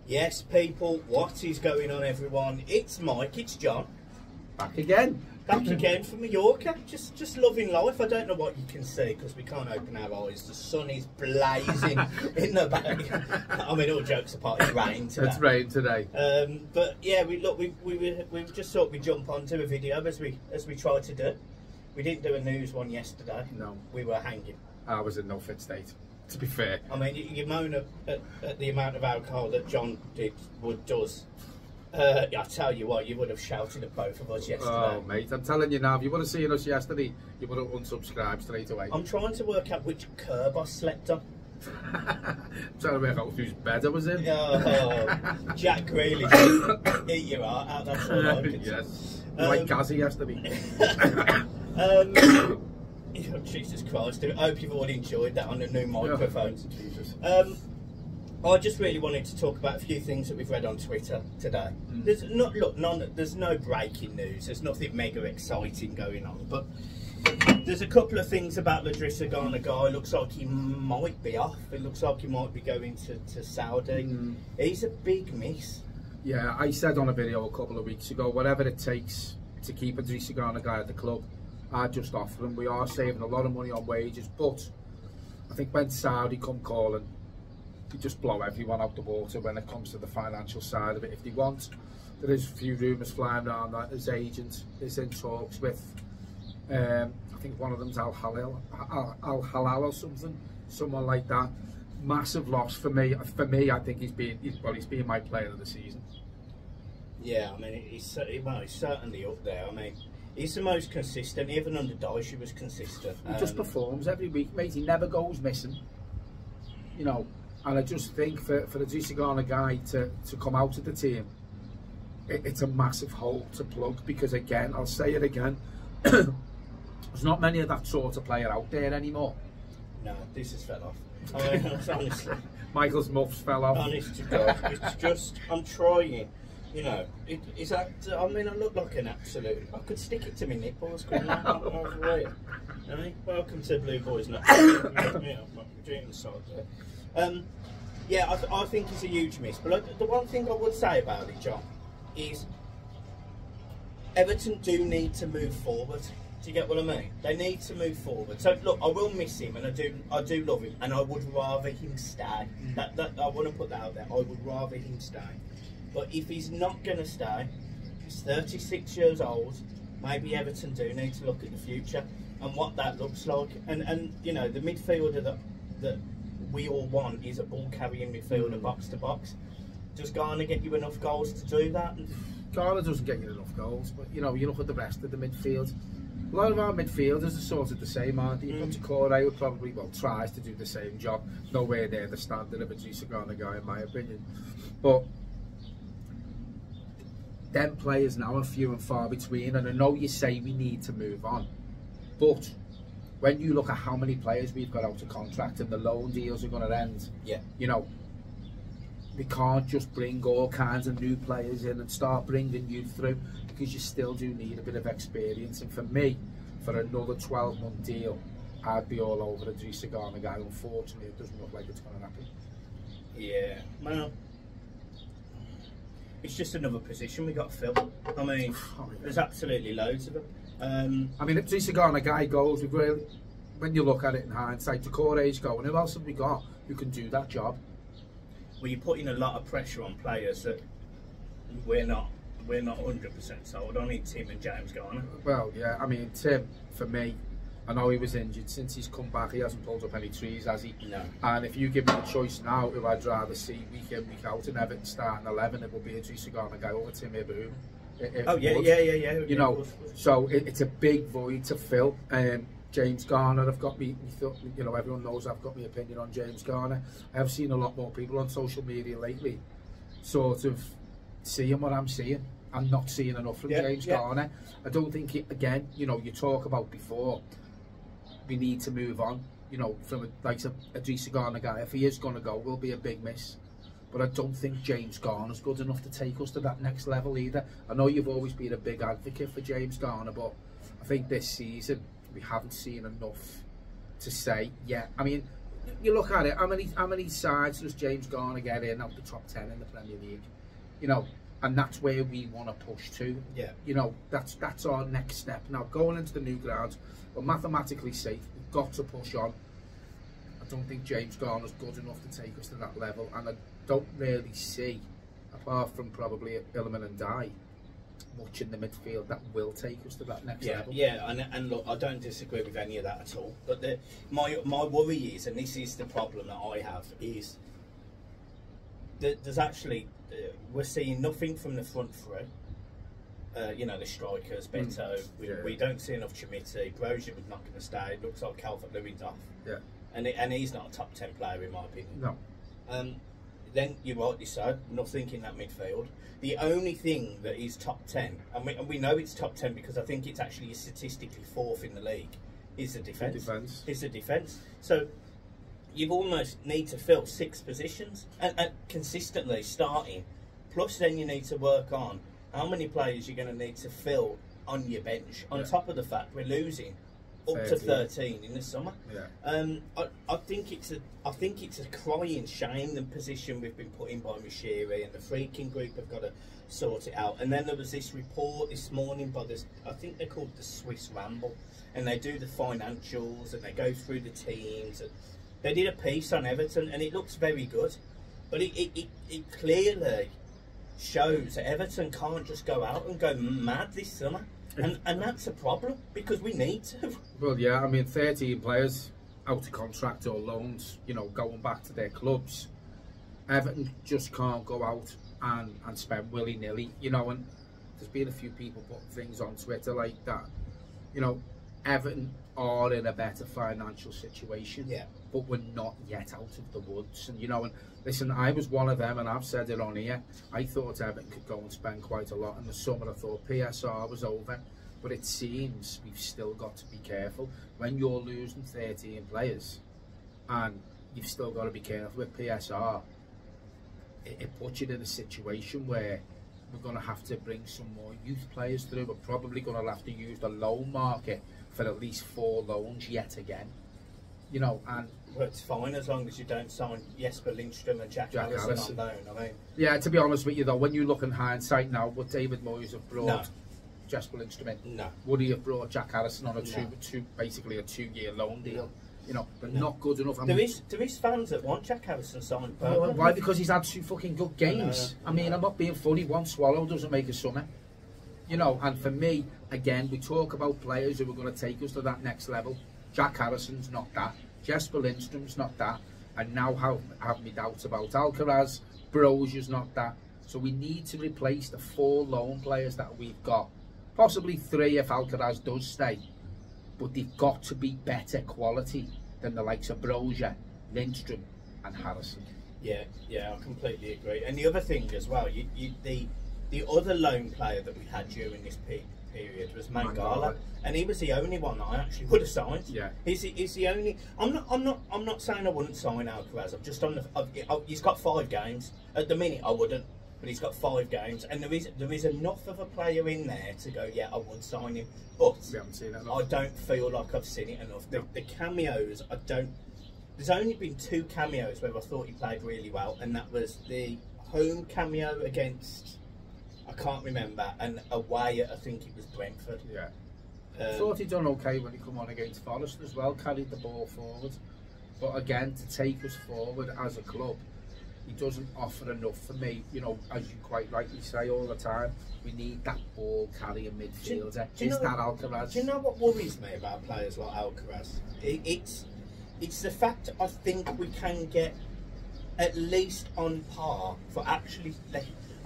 Yes, people, what is going on, everyone? It's Mike, it's John. Back again. Back again from Mallorca. Just loving life. I don't know what you can see because we can't open our eyes. The sun is blazing in the back. I mean, all jokes apart, it's rain today. It's rain today. But yeah, we just thought we'd jump onto a video as we tried to do. We didn't do a news one yesterday. No. We were hanging. I was in no fit state, to be fair. I mean, you moan at the amount of alcohol that John does. I tell you what, you would have shouted at both of us yesterday. Oh, mate, I'm telling you now, if you would have seen us yesterday, you would have unsubscribed straight away. I'm trying to work out which curb I slept on. I'm trying to work out whose bed I was in. Oh, Jack Grealish, eat your heart out, that's all I can say. Yes. Like Gazzy yesterday. Oh, Jesus Christ, I hope you've all enjoyed that on the new microphones. Oh, Jesus. I just really wanted to talk about a few things that we've read on Twitter today. There's there's no breaking news. There's nothing mega exciting going on, but there's a couple of things about the Garner guy. Looks like he might be off. It looks like he might be going to Saudi. He's a big miss. Yeah, I said on a video a couple of weeks ago, whatever it takes to keep a Garner guy at the club, I'd just offer him. We are saving a lot of money on wages, but I think when Saudi come calling, you just blow everyone out the water when it comes to the financial side of it. If they want, there is a few rumours flying around that his agent is in talks with, I think one of them's Al Halal or something, someone like that. Massive loss for me. I think he's been my player of the season. Yeah, I mean, he's certainly up there. I mean, he's the most consistent. Even under Dyche, he was consistent. He just performs every week, mate. He never goes missing. You know. And I just think for the Garner guy to come out of the team, it's a massive hole to plug, because again, I'll say it again, there's not many of that sort of player out there anymore. No, this has fell off. I mean, honestly. Michael's muffs fell off. Honest to God, it's just, I'm trying, you know, is that, I mean, I look like an absolute, I could stick it to my nipples, couldn't I? Over here. Welcome to Blue Boys Nut. Yeah, I think it's a huge miss. But the one thing I would say about it, John, is Everton do need to move forward. Do you get what I mean? They need to move forward. So look, I will miss him, and I do love him, and I would rather him stay. That I want to put that out there. I would rather him stay. But if he's not going to stay, he's 36 years old. Maybe Everton do need to look at the future and what that looks like. And you know, the midfielder that we all want is a ball-carrying midfielder, box to box. Does Garner get you enough goals to do that? Garner doesn't get you enough goals, but you know, you look at the rest of the midfield. A lot of our midfielders are sort of the same, aren't they? Corey would probably, tries to do the same job. Nowhere near the standard of a Garner guy, in my opinion. But them players now are few and far between, and I know you say we need to move on, but when you look at how many players we've got out of contract and the loan deals are going to end, you know, we can't just bring all kinds of new players in and start bringing youth through, because you still do need a bit of experience. And for me, for another 12-month deal, I'd be all over the Garner guy. Unfortunately, it doesn't look like it's going to happen. Yeah, well, it's just another position we got to fill. I mean, there's absolutely loads of them. I mean, if the Garner guy goes, we've really, when you look at it in hindsight, the core age going, who else have we got who can do that job? Well, you're putting a lot of pressure on players that we're not 100% sold on in Tim and James Garner. Well, yeah, I mean, Tim, for me, I know he was injured. Since he's come back, he hasn't pulled up any trees, has he? No. And if you give me the choice now, who I'd rather see week in, week out in Everton starting 11, it will be a Garner guy over Tim Ibrahim. Yeah. You know, so it's a big void to fill. James Garner, I've got me, you know, everyone knows I've got my opinion on James Garner. I have seen a lot more people on social media lately sort of seeing what I'm seeing and not seeing enough from James Garner. I don't think, again, you know, you talk about before, we need to move on, you know, from a Garner guy. If he is going to go, will be a big miss. But I don't think James Garner's good enough to take us to that next level either. I know you've always been a big advocate for James Garner, but I think this season we haven't seen enough to say, yeah. I mean, you look at it, how many sides does James Garner get in out the top 10 in the Premier League? You know, and that's where we want to push to. Yeah. You know, that's our next step. Now, going into the new grounds, we're mathematically safe. We've got to push on. I don't think James Garner's good enough to take us to that level, and I don't really see, apart from probably Ilman and Dye, much in the midfield that will take us to that next level. Yeah, and look, I don't disagree with any of that at all. But my worry is, and this is the problem that I have, is that there's actually we're seeing nothing from the front three. You know, the strikers, Beto. We don't see enough Chimiti. Bruyne was not going to stay. It looks like Calvert-Lewin's off. Yeah, and he's not a top 10 player in my opinion. No. Then you rightly so, nothing in that midfield. The only thing that is top 10, and we know it's top 10 because I think it's actually statistically fourth in the league, is the defence. Is the defence. So you almost need to fill 6 positions and consistently starting. Plus, then you need to work on how many players you're going to need to fill on your bench. On top of the fact we're losing up to 13 in the summer. I think it's a crying shame the position we've been put in by Mashiri, and the freaking group have got to sort it out. And then there was this report this morning by this, I think they're called the Swiss Ramble, and they do the financials and they go through the teams. And they did a piece on Everton, and it looks very good, but it clearly shows that Everton can't just go out and go mad this summer. And that's a problem, because we need to. Well, yeah, I mean, 13 players out of contract or loans, you know, going back to their clubs. Everton just can't go out and spend willy-nilly, you know, and there's been a few people putting things on Twitter like that. You know, Everton are in a better financial situation, but we're not yet out of the woods. And, you know, and listen, I was one of them, and I've said it on here. I thought Everton could go and spend quite a lot in the summer. I thought PSR was over, but it seems we've still got to be careful. When you're losing 13 players, and you've still got to be careful with PSR, it puts you in a situation where we're going to have to bring some more youth players through. We're probably going to have to use the loan market for at least 4 loans yet again. You know, and well, it's fine as long as you don't sign Jesper Lindstrom and Jack Harrison on loan. I mean, yeah, to be honest with you though, when you look in hindsight now, would David Moyes have brought Jesper Lindstrom in? No. Would he have brought Jack Harrison on basically a 2-year loan deal? You know, but not good enough. There is fans that want Jack Harrison signed. Why? Because he's had 2 fucking good games. I mean, I'm not being funny. One swallow doesn't make a summer. You know, and for me, again, we talk about players who are going to take us to that next level. Jack Harrison's not that. Jesper Lindstrom's not that. And now have me doubts about Alcaraz. Brozier's not that. So we need to replace the 4 loan players that we've got. Possibly 3 if Alcaraz does stay. But they've got to be better quality than the likes of Brozier, Lindstrom and Harrison. Yeah, I completely agree. And the other thing as well, the other loan player that we had during this period was Mangala, and he was the only one that I actually would have signed. Yeah, he's the only. I'm not saying I wouldn't sign Alcaraz. I'm just on the. He's got 5 games at the minute. I wouldn't, but he's got 5 games, and there is enough of a player in there to go. Yeah, I would sign him, but we haven't seen that enough. I don't feel like I've seen it enough. The cameos, I don't. There's only been 2 cameos where I thought he played really well, and that was the home cameo against, I can't remember, and away at, I think it was Brentford. Yeah. I thought he'd done okay when he come on against Forest as well, carried the ball forward. But again, to take us forward as a club, he doesn't offer enough for me. You know, as you quite rightly say all the time, we need that ball carrying midfielder. Is that Alcaraz? Do you know what worries me about players like Alcaraz? It's the fact I think we can get at least on par for actually.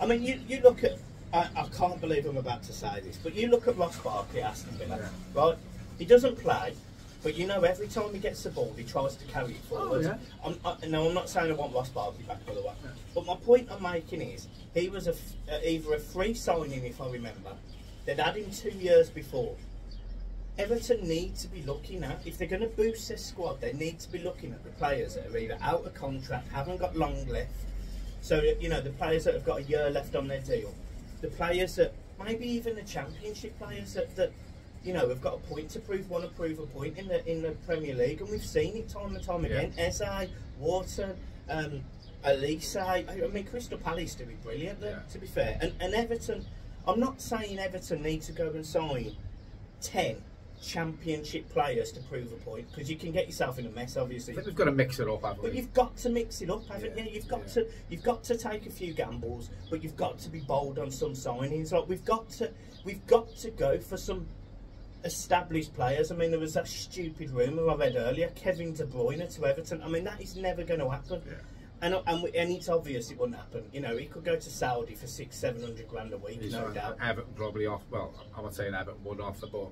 I mean, you look at. I can't believe I'm about to say this, but you look at Ross Barkley, Aston Villa, right? He doesn't play, but you know every time he gets the ball, he tries to carry it forward. Oh, yeah. I'm not saying I want Ross Barkley back, by the way, but my point I'm making is he was either a free signing, if I remember. They'd had him 2 years before. Everton need to be looking at, if they're going to boost their squad, they need to be looking at the players that are either out of contract, haven't got long left. So, you know, the players that have got a year left on their deal. The players that, maybe even the championship players that you know, we've got a point to prove, want to prove a point in the Premier League, and we've seen it time and time again. Eze, Wharton, Elise. I mean, Crystal Palace do it brilliant, to be fair. And Everton, I'm not saying Everton need to go and sign 10 Championship players to prove a point, because you can get yourself in a mess, obviously. I think we've got to mix it up, haven't we? But you've got to mix it up, haven't you? You've got to take a few gambles, but you've got to be bold on some signings. Like we've got to go for some established players. I mean, there was that stupid rumour I read earlier, Kevin De Bruyne to Everton. I mean, that is never going to happen. Yeah. And it's obvious it wouldn't happen. You know, he could go to Saudi for 600-700 grand a week, no doubt. Everton probably off. Well, I'm not saying Everton would offer, but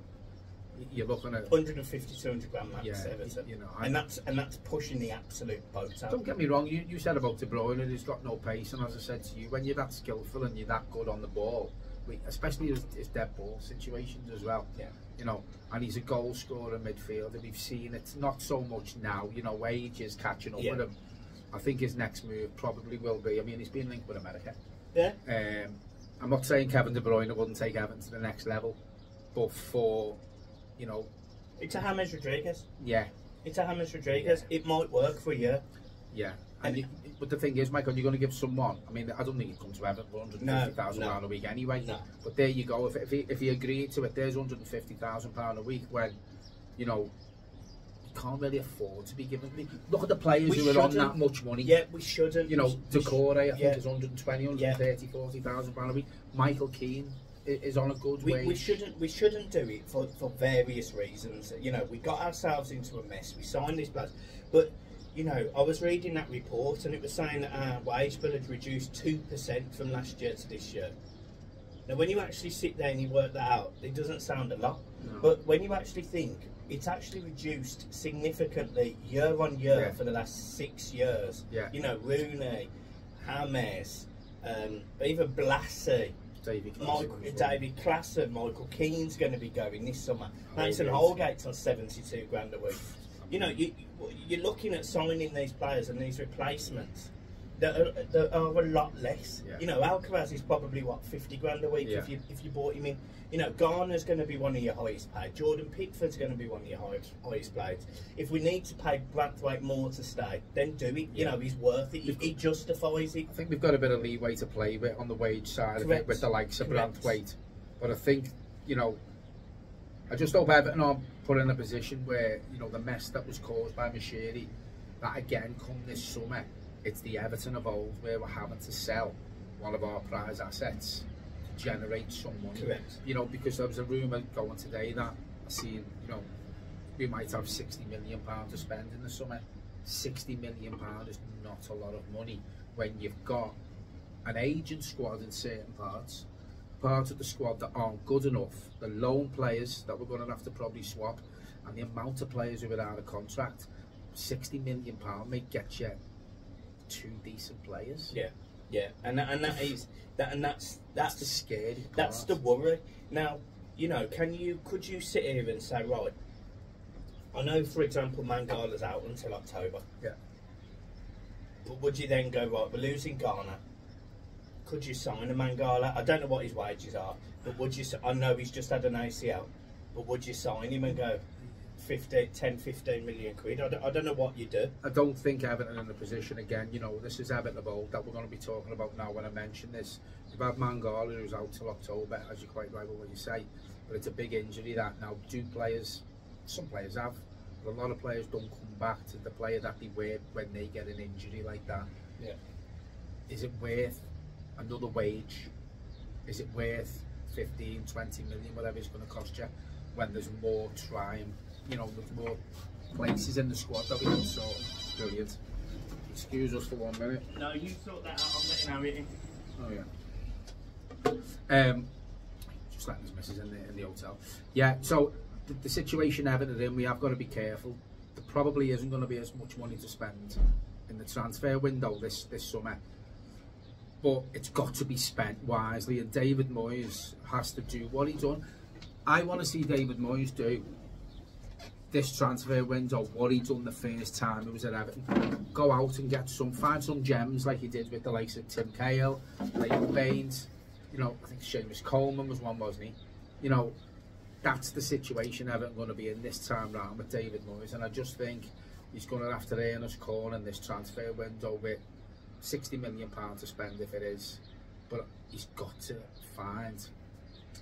you're looking at 150-200 grand max, Everton. You know, and that's pushing the absolute boat out. Don't get me wrong. You said about De Bruyne, he's got no pace, and as I said to you, when you're that skillful and you're that good on the ball, especially his dead ball situations as well. Yeah. You know, and he's a goal scorer midfielder. We've seen it, not so much now. You know, age is catching up with him. I think his next move probably will be. I mean, he's been linked with America. Yeah. I'm not saying Kevin De Bruyne wouldn't take Everton to the next level, but for, you know, it's a James Rodriguez. Yeah. It's a James Rodriguez. Yeah. It might work for a year. Yeah. But the thing is, Michael, you're going to give someone. I mean, I don't think he'd come to Everton for £150,000 a week anyway. No. But there you go. If he agreed to it, there's £150,000 a week. When, you know, you can't really afford to be given. Look at the players who are on that much money. Yeah, we shouldn't. You know, Decore, I think, is 120, 130, £40,000 a week. Michael Keane is on a good wage. We shouldn't do it for various reasons. You know, we got ourselves into a mess. We signed these players, but. You know, I was reading that report and it was saying that our wage bill had reduced 2% from last year to this year. Now, when you actually sit there and you work that out, it doesn't sound a lot. No. But when you actually think, it's actually reduced significantly year on year for the last 6 years. Yeah. You know, Rooney, James, even Blassie, David Classen, Michael Keane's going to be going this summer. Mason Holgate's on 72 grand a week. You know, you're looking at signing these players and these replacements that are a lot less. Yeah. You know, Alcaraz is probably, what, 50 grand a week if you bought him in. You know, Garner's going to be one of your highest paid. Jordan Pickford's going to be one of your highest paid. If we need to pay Branthwaite more to stay, then do it. You know, he's worth it. He justifies it. I think we've got a bit of leeway to play with on the wage side of it with the likes of Branthwaite. But I think, you know, I just hope Everton are put in a position where, you know, the mess that was caused by Mashiri, that again come this summer, it's the Everton of old where we're having to sell one of our prize assets to generate some money. Correct. You know, because there was a rumour going today that I seen, you know, we might have £60 million to spend in the summer. £60 million is not a lot of money when you've got an aging squad in certain parts of the squad that aren't good enough, the loan players that we're going to have to probably swap, and the amount of players who are out of contract. £60 million may get you 2 decent players. Yeah, and that's the scary part. That's the worry. Now, you know, could you sit here and say, right, I know, for example, Mangala's out until October. Yeah. But would you then go, right, we're losing Garner? Could you sign a Mangala? I don't know what his wages are, but would you? I know he's just had an ACL, but would you sign him and go 10-15 million quid? I don't know what you do. I don't think Everton in the position again. You know, this is Everton of old that we're going to be talking about now. When I mention this, you've had Mangala who's out till October, as you quite right with what you say, but it's a big injury. That now some players have, but a lot of players don't come back to the player that they were when they get an injury like that. Yeah. Is it worth another wage? Is it worth 15, 20 million, whatever it's going to cost you, when there's more trying, you know, there's more places in the squad that we can sort? Brilliant. Excuse us for 1 minute. No, you sort that out. I'm letting Oh yeah. Just letting his missus in the hotel. Yeah. So the situation Everton are in, we have got to be careful. There probably isn't going to be as much money to spend in the transfer window this summer. But it's got to be spent wisely, and David Moyes has to do what he's done. I want to see David Moyes do this transfer window what he done the first time he was at Everton. Go out and find some gems like he did with the likes of Tim Cahill, Leighton Baines. You know, I think Seamus Coleman was one, wasn't he? You know, that's the situation Everton going to be in this time round with David Moyes, and I just think he's going to have to earn his corner in this transfer window with £60 million to spend if it is, but he's got to find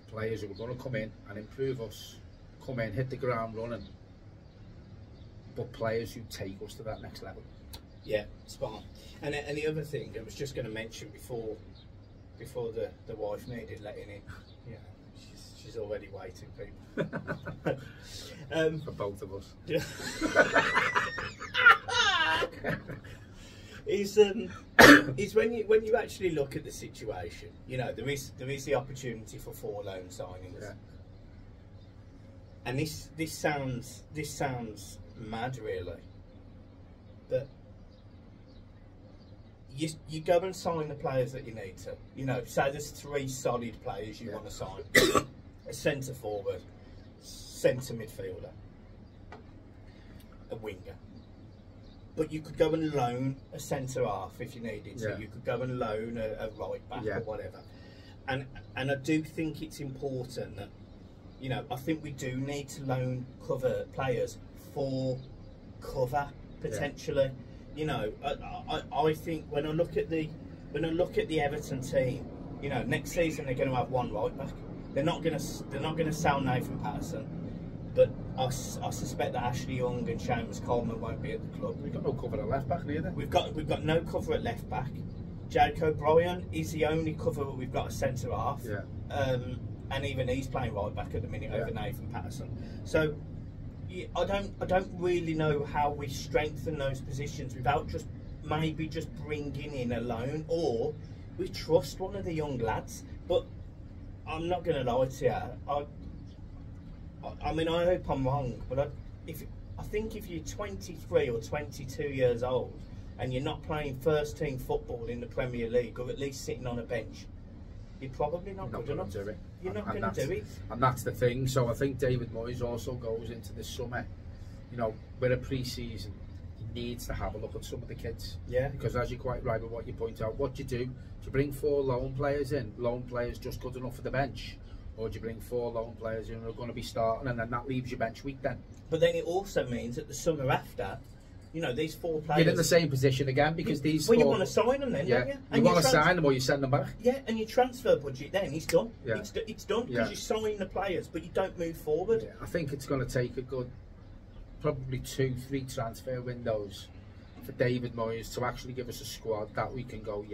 players who are going to come in and improve us, come in, hit the ground running, but players who take us to that next level. Yeah, spot on. And the other thing I was just going to mention before the wife needed letting in, yeah, she's already waiting, people. For both of us. is when you actually look at the situation, you know, there is the opportunity for 4 loan signings. Yeah. And this sounds mad, really, but you go and sign the players that you need to. You know, say there's 3 solid players you want to sign: a centre forward, centre midfielder, a winger. But you could go and loan a centre half if you needed to. You could go and loan a right back or whatever. And I do think it's important that, you know, I think we do need to loan cover players for cover potentially. You know, I think when I look at the Everton team, you know, next season they're going to have 1 right back. They're not going to sell Nathan Patterson, but I suspect that Ashley Young and Seamus Coleman won't be at the club. We've got no cover at left back neither. We've got no cover at left back. Jacob Bruyne is the only cover where we've got a centre half. Yeah. And even he's playing right back at the minute over Nathan Patterson. So I don't really know how we strengthen those positions without just bringing in a loan, or we trust one of the young lads. But I'm not going to lie to you. I mean, I hope I'm wrong, but I think if you're 23 or 22 years old and you're not playing first team football in the Premier League, or at least sitting on a bench, you're probably not good enough. You're not going to do it. And that's the thing. So I think David Moyes also goes into this summer, you know, with a pre-season, he needs to have a look at some of the kids. Yeah. Because as you're quite right with what you point out, what do? Do you bring 4 loan players in? Loan players just good enough for the bench? Or do you bring 4 loan players in who are going to be starting, and then that leaves your bench weak then? But then it also means that the summer after, you know, these 4 players... You're in the same position again, because these... Well, 4, you want to sign them then, don't you? And you want to sign them or you send them back. Yeah, and your transfer budget then is done. Yeah. It's done, because you sign the players, but you don't move forward. Yeah, I think it's going to take a good, probably 2-3 transfer windows for David Moyes to actually give us a squad that we can go,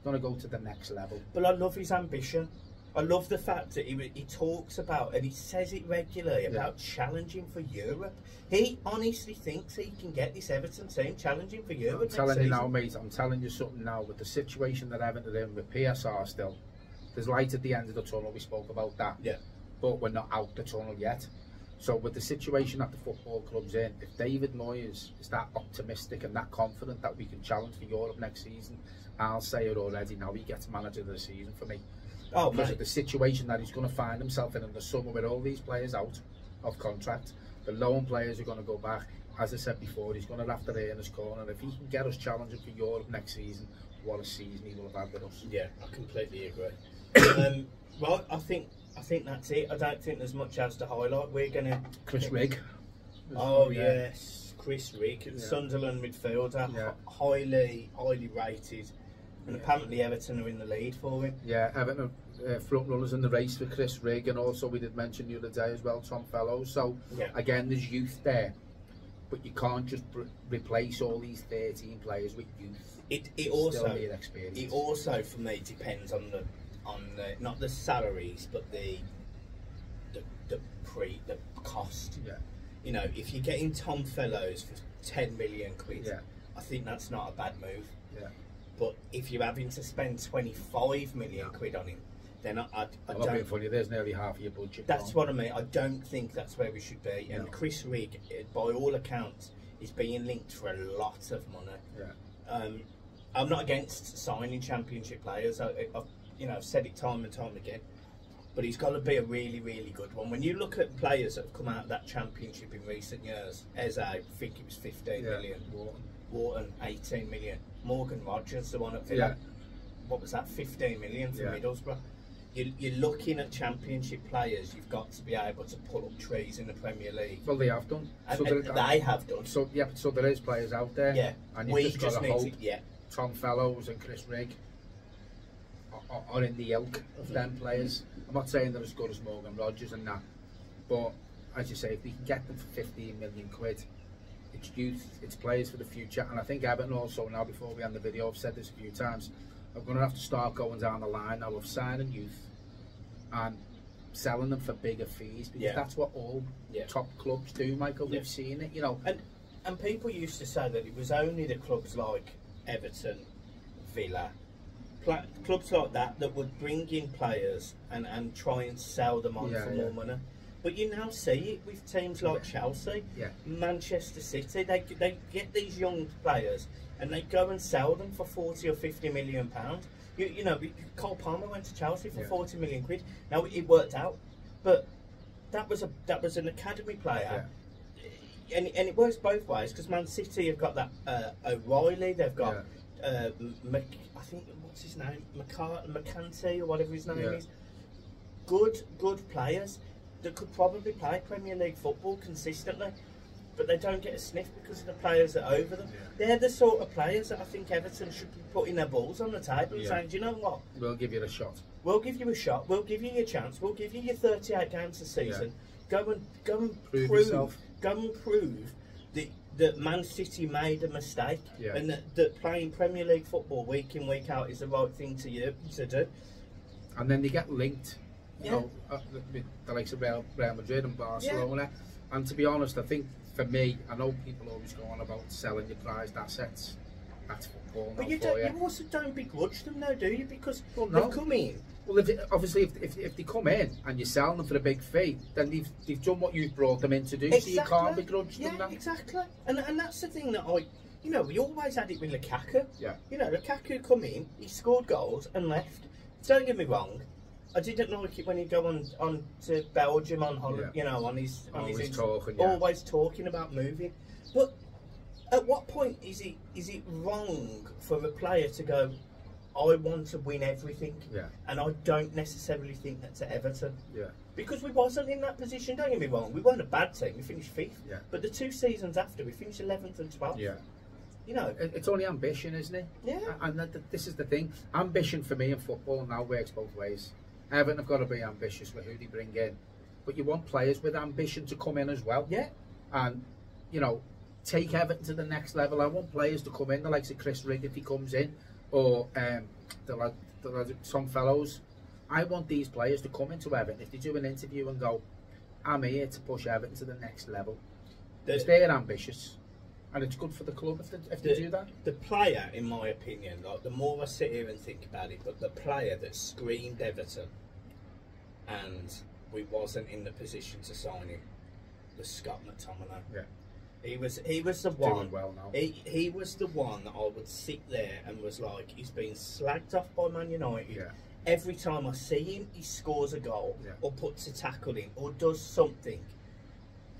going to go to the next level. But I love his ambition. I love the fact that he talks about, and he says it regularly, about challenging for Europe. He honestly thinks he can get this Everton team challenging for Europe. I'm telling you now, mate, I'm telling you something now, with the situation that Everton are in with PSR still, there's light at the end of the tunnel, we spoke about that. Yeah. But we're not out the tunnel yet. So with the situation that the football club's in, if David Moyes is that optimistic and that confident that we can challenge for Europe next season, I'll say it already now, he gets manager of the season for me. Because of the situation that he's going to find himself in the summer with all these players out of contract. The loan players are going to go back. As I said before, he's going to have to earn his corner. If he can get us challenging for Europe next season, what a season he will have had with us. Yeah, I completely agree. Right, I think that's it. I don't think there's much else to highlight. We're going to... Chris Rigg. Oh, yes. Chris Rigg, Sunderland midfielder, highly rated. And apparently Everton are in the lead for him. Yeah, Everton are front runners in the race for Chris Rigg, and also we did mention the other day as well, Tom Fellows. So again, there's youth there, but you can't just replace all these 13 players with youth. It also for me depends on the not the salaries, but the cost. Yeah. You know, if you're getting Tom Fellows for 10 million quid, I think that's not a bad move. Yeah. But if you're having to spend 25 million quid on him, then I I'm not being funny, there's nearly half of your budget. That's what I mean. I don't think that's where we should be. And Chris Rigg, by all accounts, is being linked for a lot of money. Yeah. I'm not against signing Championship players. I've said it time and time again. But he's got to be a really, really good one. When you look at players that have come out of that Championship in recent years, Eze, I think it was 15 million. Wharton 18 million. Morgan Rogers, the one at Villa. What was that? 15 million for Middlesbrough. you're looking at Championship players. You've got to be able to pull up trees in the Premier League. Well, they have done. And, So they have done. So yeah, so there is players out there. Yeah, and we you've just got to hope yeah. Tom Fellows and Chris Rigg are in the ilk of them players. I'm not saying they're as good as Morgan Rogers and that, but as you say, if we can get them for 15 million quid, it's youth, it's players for the future. And I think Everton also now, before we end the video, I've said this a few times, I'm going to have to start going down the line now of signing youth and selling them for bigger fees, because that's what all top clubs do, Michael. We've seen it, you know. And people used to say that it was only the clubs like Everton, Villa, clubs like that would bring in players and try and sell them on for more money. But you now see it with teams like Chelsea, Manchester City. They get these young players and they go and sell them for 40 or 50 million pounds. You know, Cole Palmer went to Chelsea for 40 million quid. Now it worked out, but that was an academy player, and it works both ways, because Man City have got that O'Reilly. They've got I think, what's his name, McCanty or whatever his name is. Good players that could probably play Premier League football consistently, but they don't get a sniff because of the players that are over them. They're the sort of players that I think Everton should be putting their balls on the table and saying, do you know what? We'll give you a shot. We'll give you a shot. We'll give you your chance. We'll give you your 38 games a season. Go and prove yourself. Go and prove that Man City made a mistake, and that playing Premier League football week in, week out is the right thing to do. And then they get linked, you know, with the likes of Real Madrid and Barcelona. And to be honest, I think for me, I know people always go on about selling your prized assets. That's football. But you also don't begrudge them, though, do you? Because they've come in. Well, obviously, if they come in and you're selling them for a big fee, then they've done what you've brought them in to do. Exactly. So you can't begrudge them. Yeah, exactly. And that's the thing that we always had it with Lukaku. Yeah. You know, Lukaku come in, he scored goals and left. Don't get me wrong, I didn't like it when he'd go on to Belgium on holiday, you know, on his always talking about moving. But at what point is it wrong for a player to go, I want to win everything, and I don't necessarily think that's at Everton. Because we wasn't in that position, don't get me wrong, we weren't a bad team, we finished 5th, but the 2 seasons after, we finished 11th and 12th. You know, it's only ambition, isn't it? And this is the thing, ambition for me in football now works both ways. Everton have got to be ambitious with who they bring in, but you want players with ambition to come in as well. And, you know, take Everton to the next level. I want players to come in, the likes of Chris Rigg if he comes in, or the some fellows. I want these players to come into Everton if they do an interview and go, I'm here to push Everton to the next level. Because they're ambitious, and it's good for the club if they do that. The player, in my opinion, like, the more I sit here and think about it, but the player that screamed Everton and we wasn't in the position to sign him was Scott McTominay. He was the one. Doing well now. He was the one that I would sit there and was like, he's been slagged off by Man United. Every time I see him, he scores a goal or puts a tackle in or does something.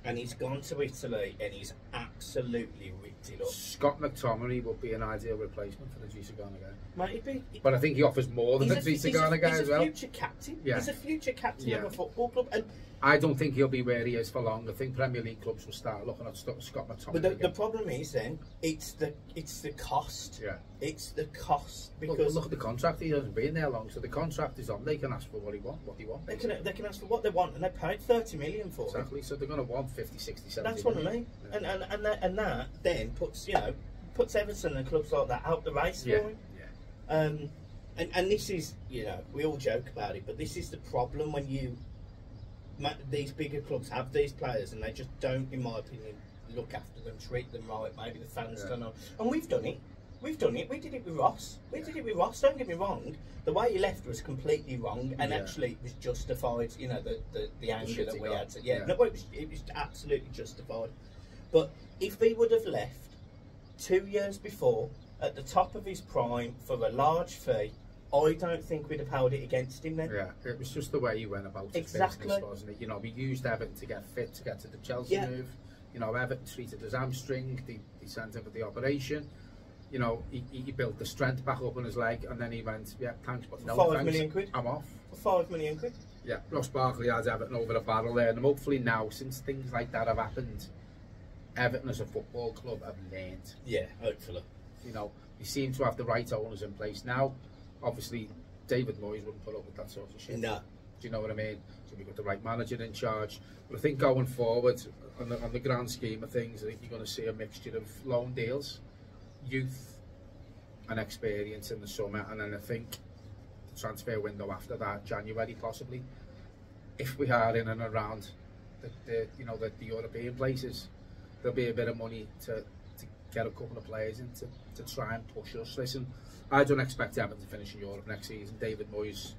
And he's gone to Italy and he's absolutely ripped it up. Scott McTominay would be an ideal replacement for the Garner guy. Might he be? But I think he offers more than the Garner guy as well. He's a future captain. He's a future captain of a football club. And I don't think he'll be where he is for long. I think Premier League clubs will start looking at Scott McTominay. But the problem is then it's the cost. It's the cost, because look at the contract. He hasn't been there long, so the contract is on. They can ask for what they want. They can ask for what they want, and they paid 30 million for it. So they're going to want 50, 60, 70 That's what million. I mean. And that then puts Everton and clubs like that out the race for him. And this is, you know, we all joke about it, but this is the problem when these bigger clubs have these players and they just don't, in my opinion, look after them, treat them right. Maybe the fans don't know. And we've done it. We did it with Ross. Don't get me wrong. The way he left was completely wrong, and actually it was justified. You know, the anger that we had. It was absolutely justified. But if he would have left 2 years before, at the top of his prime, for a large fee, I don't think we'd have held it against him then. It was just the way he went about his business, wasn't it? You know, we used Everton to get fit, to get to the Chelsea move. You know, Everton treated his hamstring, they sent him for the operation. you know, he built the strength back up on his leg, and then he went, yeah, thanks, but no £5 thanks. million quid? I'm off. For £5 million quid? Yeah, Ross Barkley has Everton over the barrel there, and hopefully now, since things like that have happened, Everton as a football club have learned. Yeah, hopefully. You know, we seem to have the right owners in place now. Obviously, David Moyes wouldn't put up with that sort of shit. No. Do you know what I mean? So we've got the right manager in charge. But I think going forward, on the grand scheme of things, I think you're going to see a mixture of loan deals, youth and experience in the summer, and then I think the transfer window after that, January possibly, if we are in and around the European places, there'll be a bit of money to get a couple of players in to try and push us. Listen, I don't expect Everton to finish in Europe next season. David Moyes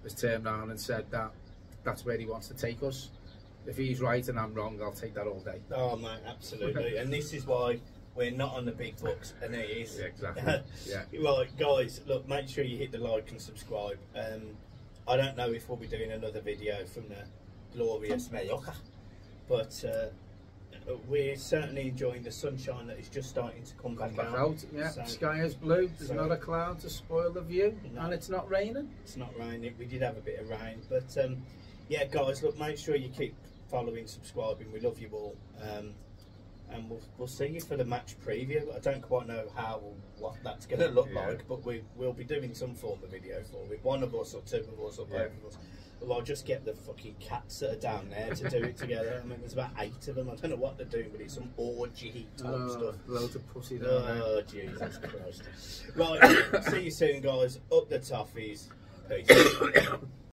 has turned around and said that that's where he wants to take us. If he's right and I'm wrong, I'll take that all day. Oh, mate, absolutely. And this is why we're not on the big books, and he is. Yeah, exactly. Yeah. Right, guys, look, make sure you hit the like and subscribe. I don't know if we'll be doing another video from the glorious Mallorca, but we're certainly enjoying the sunshine that is just starting to come back out. Yeah, So, sky is blue, there's not a cloud to spoil the view, No. and it's not raining. it's not raining. We did have a bit of rain, but yeah, guys, look, make sure you keep following, subscribing. We love you all, and we'll see you for the match preview. I don't quite know how or what that's going to look like, but we'll be doing some form of video for it. One of us or two of us or both of us. Well, I'll just get the fucking cats that are down there to do it together. I mean, there's about 8 of them. I don't know what they're doing, but it's some orgy type stuff. Loads of pussy down there. Oh, Jesus Christ. Right, see you soon, guys. Up the toffees. Peace.